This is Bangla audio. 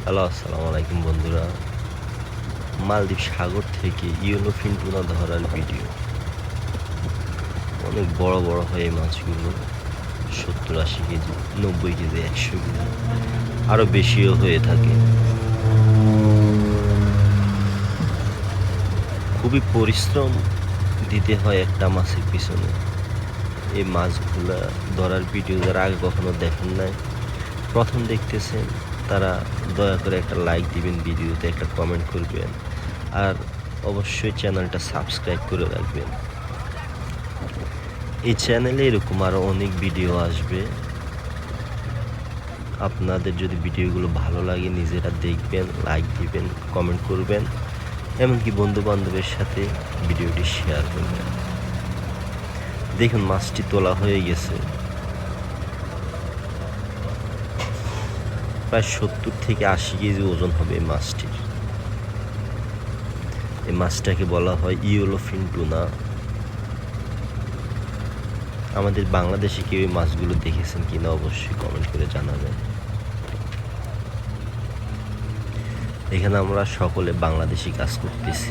হ্যালো, আসসালামু আলাইকুম বন্ধুরা। মালদ্বীপ সাগর থেকে ইয়েলোফিন টুনা ধরার ভিডিও। অনেক বড় বড় হয় এই মাছগুলো, 70-80 কেজি, 90 কেজি, 100 কেজি, আরও বেশিও হয়ে থাকে। খুবই পরিশ্রম দিতে হয় একটা মাছের পিছনে। এই মাছগুলা ধরার ভিডিও যারা আগে কখনো দেখেন নাই, প্রথম দেখতেছেন, তারা দয়া করে একটা লাইক দিবেন, ভিডিওতে একটা কমেন্ট করবেন, আর অবশ্যই চ্যানেলটা সাবস্ক্রাইব করে রাখবেন। এই চ্যানেলে এরকম আরও অনেক ভিডিও আসবে। আপনাদের যদি ভিডিওগুলো ভালো লাগে নিজেরা দেখবেন, লাইক দিবেন, কমেন্ট করবেন, এমনকি বন্ধু বান্ধবের সাথে ভিডিওটি শেয়ার করবেন। দেখুন মাছটি তোলা হয়ে গেছে, প্রায় 70 থেকে 80 কেজি ওজন হবে এই মাছটির। এই মাছটাকে বলা হয় ইয়েলোফিন টুনা। আমাদের বাংলাদেশে কেউ এই মাছগুলো দেখেছেন কিনা অবশ্যই কমেন্ট করে জানাবেন। এখানে আমরা সকলে বাংলাদেশি কাজ করতেছি।